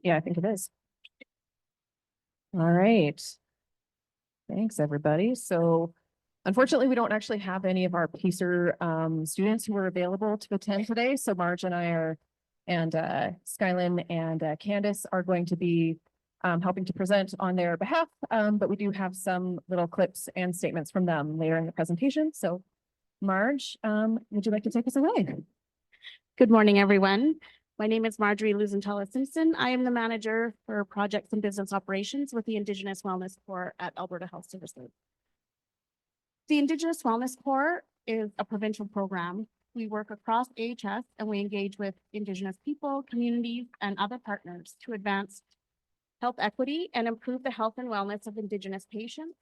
Yeah, I think it is. All right. Thanks, everybody. So unfortunately, we don't actually have any of our PaCER students who are available to attend today. So Marge and I are, and Skylin and Candace are going to be helping to present on their behalf. But we do have some little clips and statements from them later in the presentation. So Marge, would you like to take us away? Good morning, everyone. My name is Marjorie Luzentala Simpson. I am the manager for projects and business operations with the Indigenous Wellness Corps at Alberta Health Services. The Indigenous Wellness Corps is a provincial program. We work across AHS and we engage with Indigenous people, communities, and other partners to advance health equity and improve the health and wellness of Indigenous patients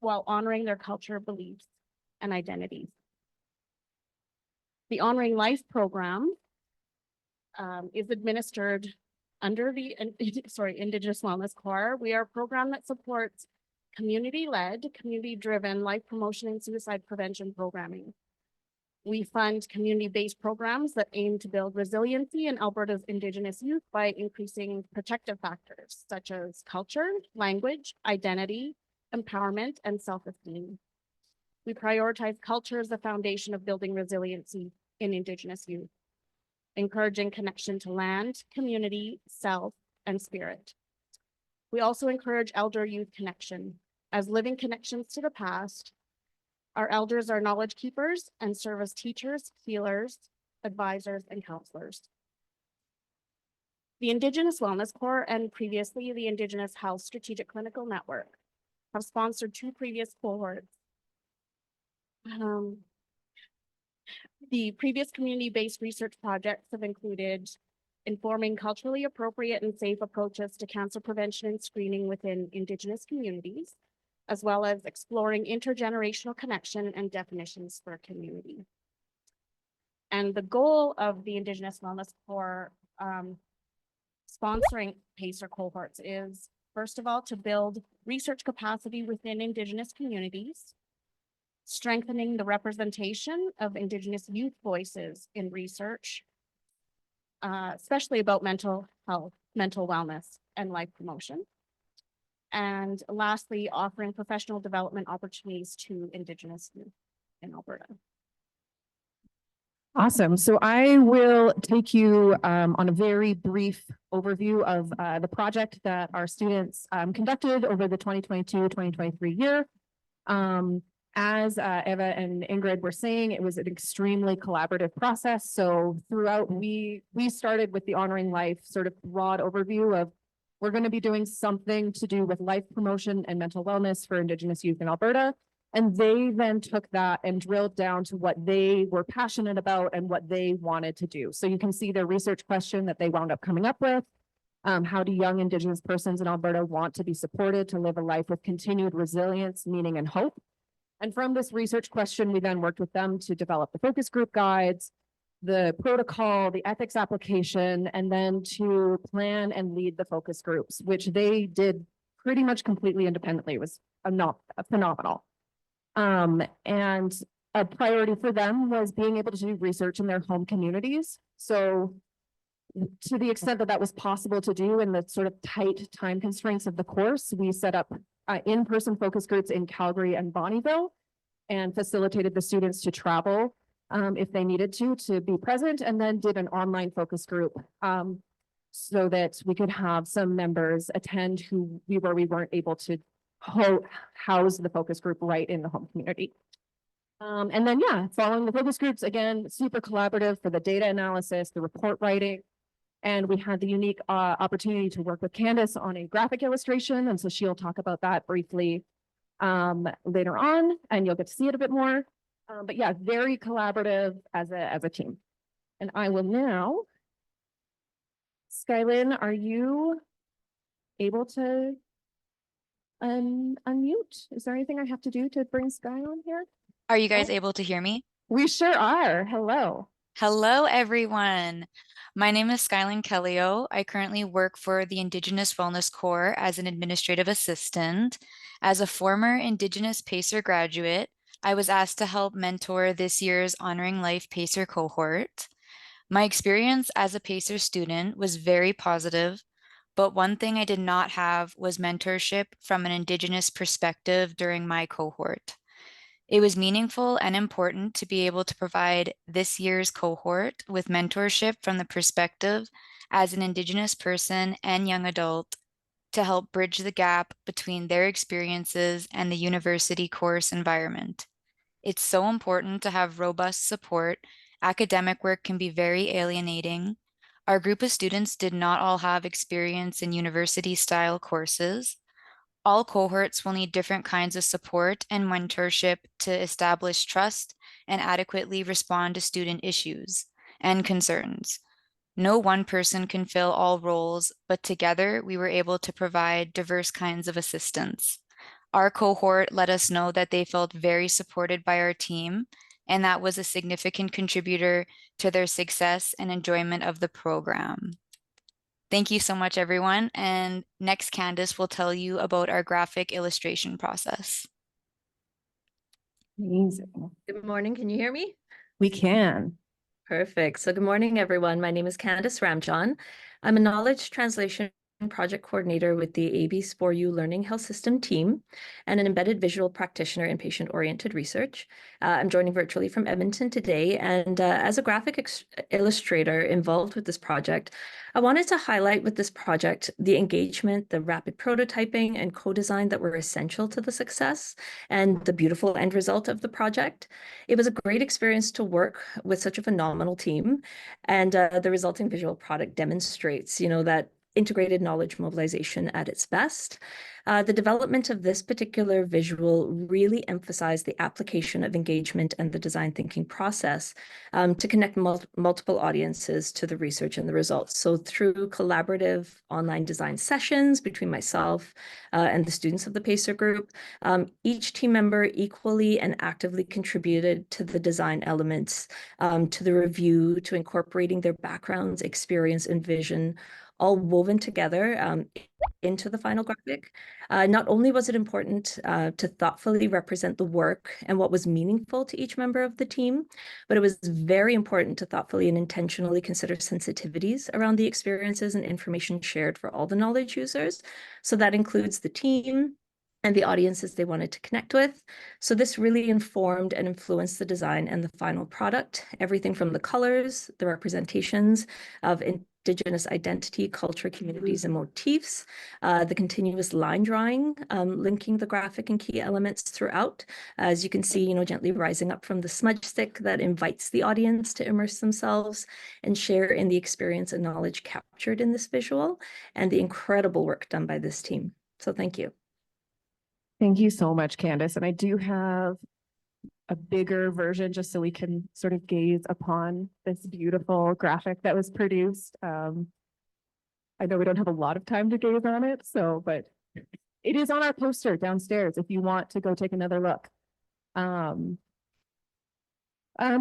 while honoring their culture, beliefs, and identities. The Honoring Life program is administered under the Indigenous Wellness Corps. We are a program that supports community-led, community-driven life promotion and suicide prevention programming. We fund community-based programs that aim to build resiliency in Alberta's Indigenous youth by increasing protective factors such as culture, language, identity, empowerment, and self-esteem. We prioritize culture as the foundation of building resiliency in Indigenous youth, encouraging connection to land, community, self, and spirit. We also encourage elder-youth connection as living connections to the past. Our elders are knowledge keepers and serve as teachers, healers, advisors, and counselors. The Indigenous Wellness Corps and previously the Indigenous Health Strategic Clinical Network have sponsored 2 previous cohorts. The previous community-based research projects have included informing culturally appropriate and safe approaches to cancer prevention and screening within Indigenous communities, as well as exploring intergenerational connection and definitions for a community. And the goal of the Indigenous Wellness Corps sponsoring PaCER cohorts is, first of all, to build research capacity within Indigenous communities, strengthening the representation of Indigenous youth voices in research, especially about mental health, mental wellness, and life promotion. And lastly, offering professional development opportunities to Indigenous youth in Alberta. Awesome. So I will take you on a very brief overview of the project that our students conducted over the 2022-2023 year. As Eva and Ingrid were saying, it was an extremely collaborative process. So throughout, we started with the Honoring Life sort of broad overview of we're going to be doing something to do with life promotion and mental wellness for Indigenous youth in Alberta. And they then took that and drilled down to what they were passionate about and what they wanted to do. So you can see their research question that they wound up coming up with. How do young Indigenous persons in Alberta want to be supported to live a life with continued resilience, meaning, and hope? And from this research question, we then worked with them to develop the focus group guides, the protocol, the ethics application, and then to plan and lead the focus groups, which they did pretty much completely independently. It was phenomenal. And a priority for them was being able to do research in their home communities. So to the extent that that was possible to do in the sort of tight time constraints of the course, we set up in-person focus groups in Calgary and Bonnyville and facilitated the students to travel if they needed to be present, and then did an online focus group so that we could have some members attend who we weren't able to house the focus group right in the home community. And then, yeah, following the focus groups, again, super collaborative for the data analysis, the report writing. And we had the unique opportunity to work with Candace on a graphic illustration. And so she'll talk about that briefly later on, and you'll get to see it a bit more. But yeah, very collaborative as a team. And I will now, Skylin, are you able to unmute? Is there anything I have to do to bring Sky on here? Are you guys able to hear me? We sure are. Hello. Hello, everyone. My name is Skylin Kellio. I currently work for the Indigenous Wellness Corps as an administrative assistant. As a former Indigenous PaCER graduate, I was asked to help mentor this year's Honoring Life PaCER cohort. My experience as a PaCER student was very positive, but one thing I did not have was mentorship from an Indigenous perspective during my cohort. It was meaningful and important to be able to provide this year's cohort with mentorship from the perspective as an Indigenous person and young adult to help bridge the gap between their experiences and the university course environment. It's so important to have robust support. Academic work can be very alienating. Our group of students did not all have experience in university-style courses. All cohorts will need different kinds of support and mentorship to establish trust and adequately respond to student issues and concerns. No one person can fill all roles, but together we were able to provide diverse kinds of assistance. Our cohort let us know that they felt very supported by our team, and that was a significant contributor to their success and enjoyment of the program. Thank you so much, everyone. And next, Candace will tell you about our graphic illustration process. Amazing. Good morning. Can you hear me? We can. Perfect. So good morning, everyone. My name is Candace Ramjohn. I'm a knowledge translation project coordinator with the AB4U Learning Health System team and an embedded visual practitioner in patient-oriented research. I'm joining virtually from Edmonton today, and as a graphic illustrator involved with this project, I wanted to highlight with this project the engagement, the rapid prototyping and co-design that were essential to the success and the beautiful end result of the project. It was a great experience to work with such a phenomenal team, and the resulting visual product demonstrates, that integrated knowledge mobilization at its best. The development of this particular visual really emphasized the application of engagement and the design thinking process to connect multiple audiences to the research and the results. So through collaborative online design sessions between myself and the students of the PaCER group, each team member equally and actively contributed to the design elements, to the review, to incorporating their backgrounds, experience, and vision, all woven together into the final graphic. Not only was it important to thoughtfully represent the work and what was meaningful to each member of the team, but it was very important to thoughtfully and intentionally consider sensitivities around the experiences and information shared for all the knowledge users. So that includes the team and the audiences they wanted to connect with. So this really informed and influenced the design and the final product, everything from the colors, the representations of Indigenous identity, culture, communities, and motifs, the continuous line drawing, linking the graphic and key elements throughout. As you can see, gently rising up from the smudge stick that invites the audience to immerse themselves and share in the experience and knowledge captured in this visual, and the incredible work done by this team. So thank you. Thank you so much, Candace. And I do have a bigger version just so we can sort of gaze upon this beautiful graphic that was produced. I know we don't have a lot of time to gaze on it, but it is on our poster downstairs if you want to go take another look.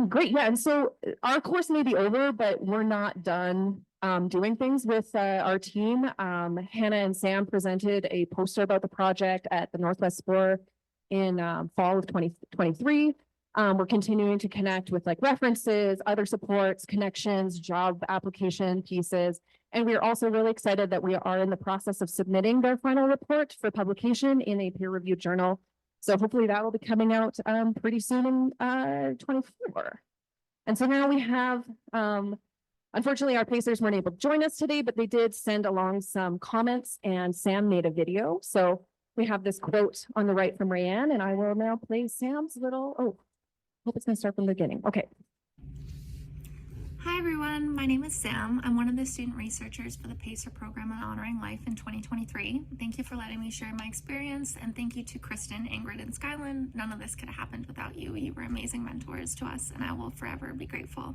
Great, yeah, and so our course may be over, but we're not done doing things with our team. Hannah and Sam presented a poster about the project at the Northwest Spore in fall of 2023. We're continuing to connect with references, other supports, connections, job application pieces. And we are also really excited that we are in the process of submitting their final report for publication in a peer-reviewed journal. So hopefully that will be coming out pretty soon in 24. And so now we have, unfortunately, our PaCERs weren't able to join us today, but they did send along some comments, and Sam made a video. So we have this quote on the right from Rayanne, and I will now play Sam's little, hope it's gonna start from the beginning. Okay. Hi everyone, my name is Sam. I'm one of the student researchers for the PaCER program on Honoring Life in 2023. Thank you for letting me share my experience, and thank you to Kristen, Ingrid, and Skylin. None of this could have happened without you. You were amazing mentors to us, and I will forever be grateful.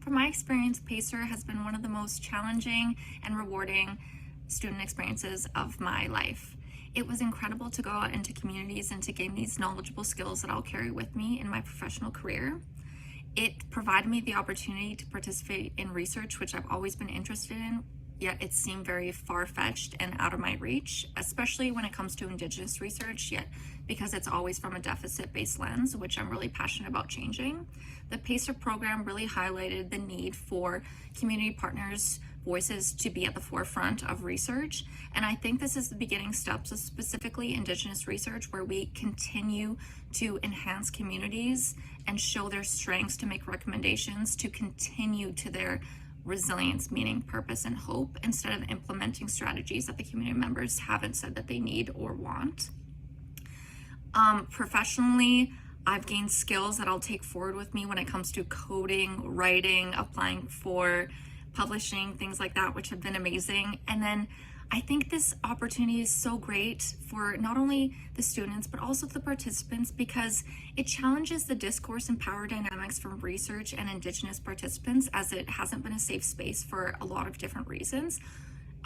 From my experience, PaCER has been one of the most challenging and rewarding student experiences of my life. It was incredible to go out into communities and to gain these knowledgeable skills that I'll carry with me in my professional career. It provided me the opportunity to participate in research, which I've always been interested in. yet it seemed very far-fetched and out of my reach, especially when it comes to Indigenous research, yet because it's always from a deficit-based lens, which I'm really passionate about changing. The PaCER program really highlighted the need for community partners' voices to be at the forefront of research. And I think this is the beginning steps of specifically Indigenous research, where we continue to enhance communities and show their strengths to make recommendations to continue to their resilience, meaning purpose and hope, instead of implementing strategies that the community members haven't said that they need or want. Professionally, I've gained skills that I'll take forward with me when it comes to coding, writing, applying for publishing, things like that, which have been amazing. And then I think this opportunity is so great for not only the students, but also the participants, because it challenges the discourse and power dynamics from research and Indigenous participants, as it hasn't been a safe space for a lot of different reasons.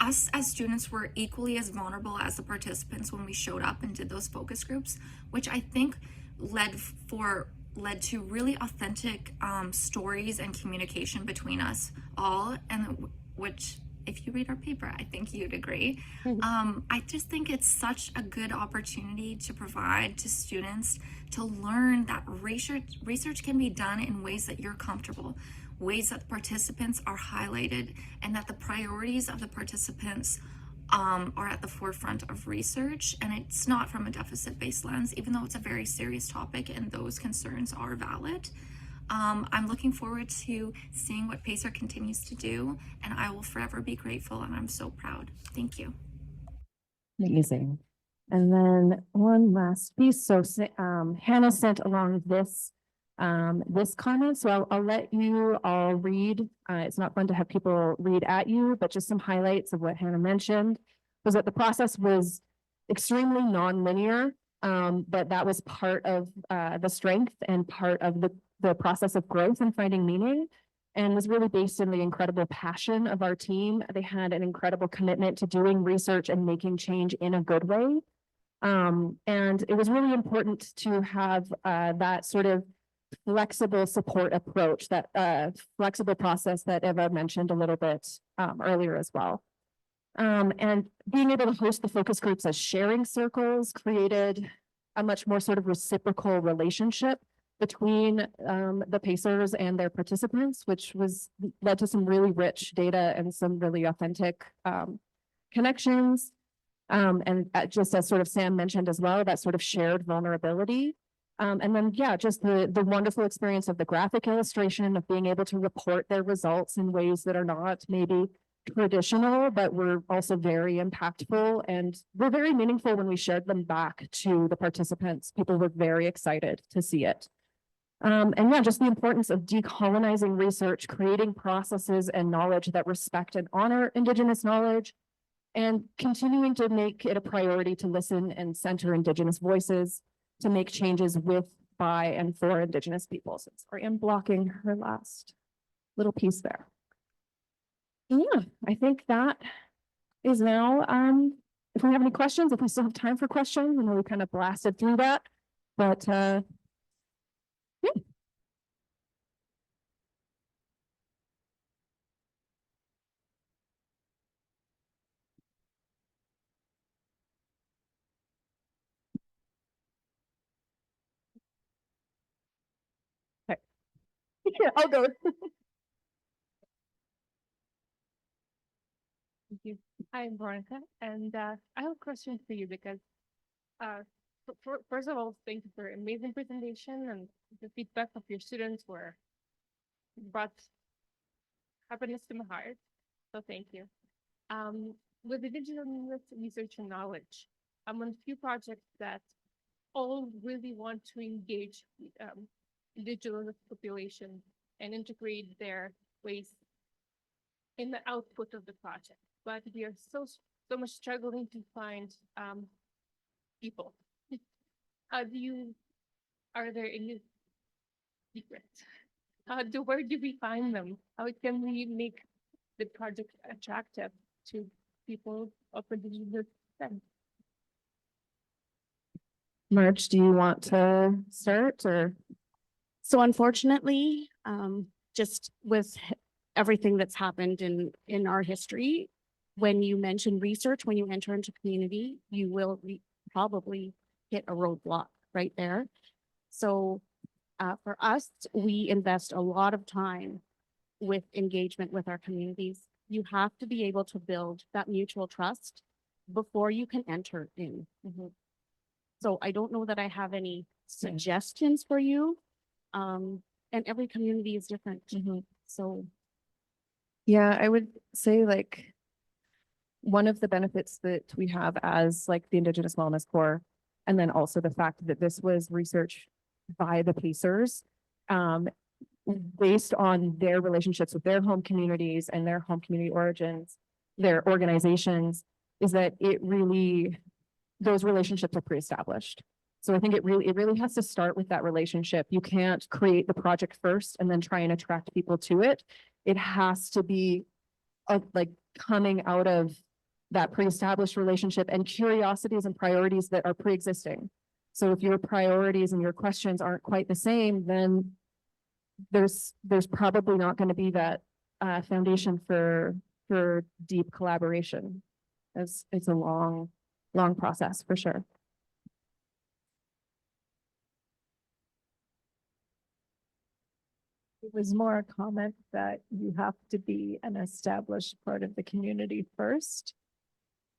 Us as students were equally as vulnerable as the participants when we showed up and did those focus groups, which I think led to really authentic stories and communication between us all, and which, if you read our paper, I think you'd agree. I just think it's such a good opportunity to provide to students to learn that research can be done in ways that you're comfortable, ways that the participants are highlighted, and that the priorities of the participants are at the forefront of research, and it's not from a deficit-based lens, even though it's a very serious topic and those concerns are valid. I'm looking forward to seeing what PaCER continues to do, and I will forever be grateful, and I'm so proud. Thank you. Amazing. And then one last piece. So Hannah sent along this comment. So I'll let you all read. It's not fun to have people read at you, but just some highlights of what Hannah mentioned was that the process was extremely non-linear, but that was part of the strength and part of the process of growth and finding meaning, and was really based in the incredible passion of our team. They had an incredible commitment to doing research and making change in a good way. And it was really important to have that sort of flexible support approach, that flexible process that Eva mentioned a little bit earlier as well. And being able to host the focus groups as sharing circles created a much more sort of reciprocal relationship between the PaCERs and their participants, which led to some really rich data and some really authentic connections. And just as sort of Sam mentioned as well, that sort of shared vulnerability. And then, yeah, just the wonderful experience of the graphic illustration, of being able to report their results in ways that are not maybe traditional, but were also very impactful and were very meaningful when we shared them back to the participants. People were very excited to see it. And yeah, just the importance of decolonizing research, creating processes and knowledge that respect and honor Indigenous knowledge, and continuing to make it a priority to listen and center Indigenous voices, to make changes with, by, and for Indigenous peoples. Sorry, I'm blocking her last little piece there. Yeah, I think that is now, if we have any questions, if we still have time for questions, I know we kind of blasted through that, but yeah. Okay. Yeah, I'll go. Thank you. I'm Veronica, and I have a question for you because, first of all, thank you for an amazing presentation, and the feedback of your students brought happiness to my heart. So thank you. With Indigenous research and knowledge, I'm on a few projects that all really want to engage Indigenous population and integrate their ways in the output of the project. But we are so much struggling to find people. Are there any secrets? Where do we find them? How can we make the project attractive to people of Indigenous descent? Marge, do you want to start, or? So unfortunately, just with everything that's happened in our history, when you mention research, when you enter into community, you will probably hit a roadblock right there. So for us, we invest a lot of time with engagement with our communities. You have to be able to build that mutual trust before you can enter in. So I don't know that I have any suggestions for you. And every community is different. So Yeah, I would say like one of the benefits that we have as like the Indigenous Wellness Corps, and then also the fact that this was research by the PaCERs, based on their relationships with their home communities and their home community origins, their organizations, is that it really, those relationships are pre-established. So I think it really has to start with that relationship. You can't create the project first and then try and attract people to it. It has to be like coming out of that pre-established relationship and curiosities and priorities that are pre-existing. So if your priorities and your questions aren't quite the same, then there's probably not going to be that foundation for deep collaboration. It's a long process for sure. It was more a comment that you have to be an established part of the community first.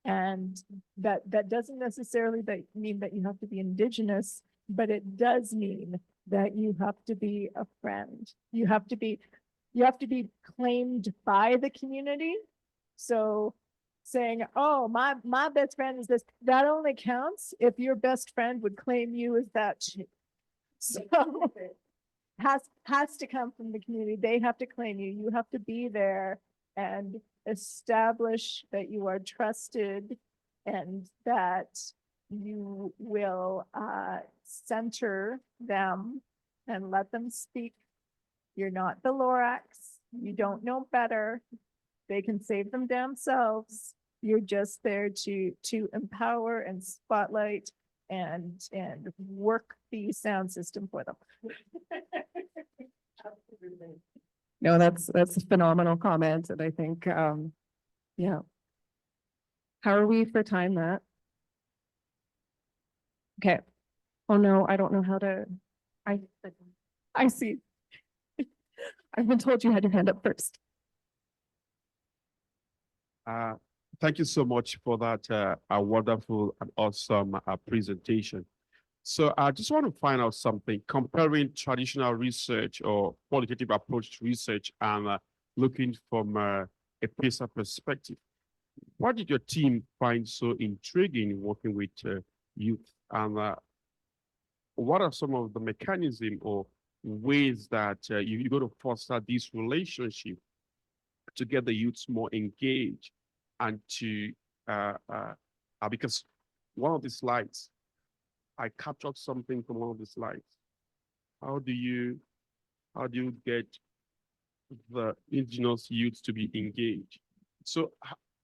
And that doesn't necessarily mean that you have to be Indigenous, but it does mean that you have to be a friend. You have to be claimed by the community. So saying, oh, my best friend is this, that only counts if your best friend would claim you as that too. So has to come from the community. They have to claim you. You have to be there and establish that you are trusted and that you will center them and let them speak. You're not the Lorax. You don't know better. They can save them damn selves. You're just there to empower and spotlight and work the sound system for them. No, that's a phenomenal comment. And I think, yeah. How are we for time, Matt? Okay. Oh no, I don't know how to, I see. I've been told you had your hand up first. Thank you so much for that a wonderful and awesome presentation. So I just want to find out something, comparing traditional research or qualitative approach to research and looking from a PaCER perspective. What did your team find so intriguing working with youth? And what are some of the mechanisms or ways that you're going to foster this relationship to get the youths more engaged and to, because one of the slides, I captured something from one of the slides. How do you get the Indigenous youth to be engaged? So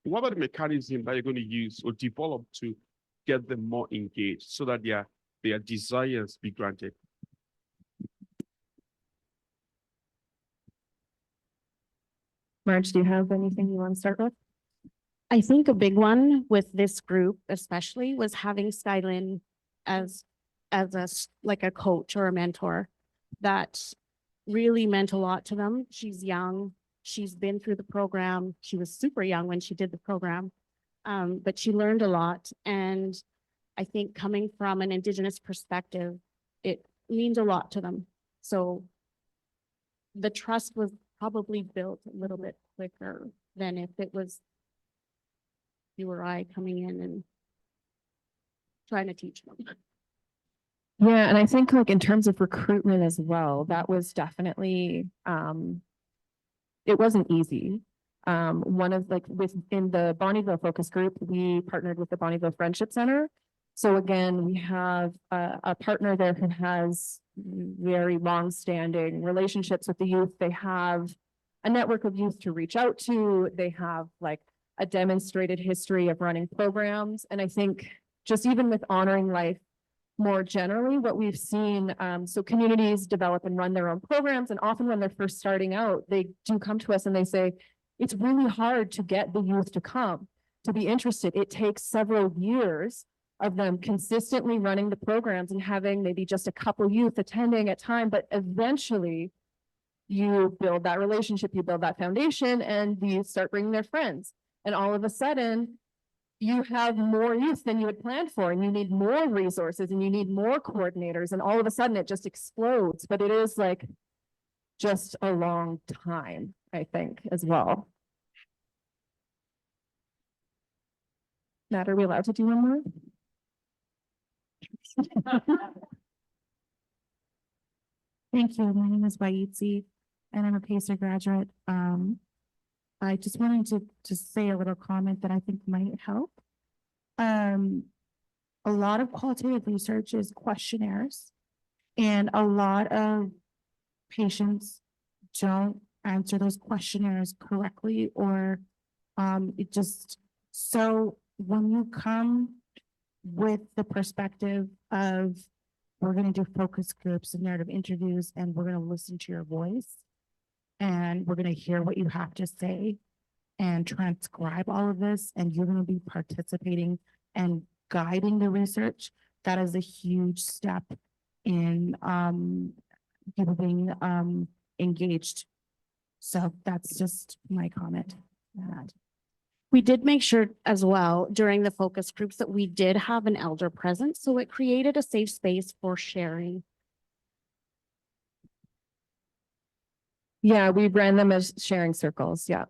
what are the mechanisms that you're going to use or develop to get them more engaged so that their desires be granted? Marge, do you have anything you want to start with? I think a big one with this group especially was having Skylin as like a coach or a mentor. That really meant a lot to them. She's young. She's been through the program. She was super young when she did the program, but she learned a lot. And I think coming from an Indigenous perspective, it means a lot to them. So the trust was probably built a little bit quicker than if it was you or I coming in and trying to teach them. Yeah, and I think like in terms of recruitment as well, that was definitely it wasn't easy. One of like within the Bonnyville focus group, we partnered with the Bonnyville Friendship Center. So again, we have a partner there who has very long-standing relationships with the youth. They have a network of youth to reach out to. They have like a demonstrated history of running programs. And I think just even with Honoring Life more generally, what we've seen, so communities develop and run their own programs. And often when they're first starting out, they do come to us and they say, it's really hard to get the youth to come, to be interested. It takes several years of them consistently running the programs and having maybe just a couple youth attending at time, but eventually you build that relationship, you build that foundation, and you start bringing their friends. And all of a sudden, you have more youth than you had planned for, and you need more resources and you need more coordinators, and all of a sudden it just explodes. But it is like just a long time, I think, as well. Matt, are we allowed to do one more? Thank you. My name is Waitzi, and I'm a PaCER graduate. I just wanted to just say a little comment that I think might help. A lot of qualitative research is questionnaires, and a lot of patients don't answer those questionnaires correctly, or it just, so when you come with the perspective of, we're going to do focus groups and narrative interviews, and we're going to listen to your voice, and we're going to hear what you have to say and transcribe all of this, and you're going to be participating and guiding the research. That is a huge step in people being engaged. So that's just my comment on that. We did make sure as well during the focus groups that we did have an elder present, so it created a safe space for sharing. Yeah, we ran them as sharing circles. Yeah.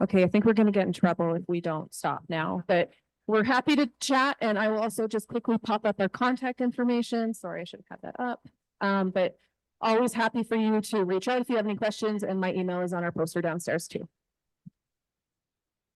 Okay, I think we're going to get in trouble if we don't stop now, but we're happy to chat. And I will also just quickly pop up our contact information. Sorry, I should have had that up. But always happy for you to reach out if you have any questions. And my email is on our poster downstairs too.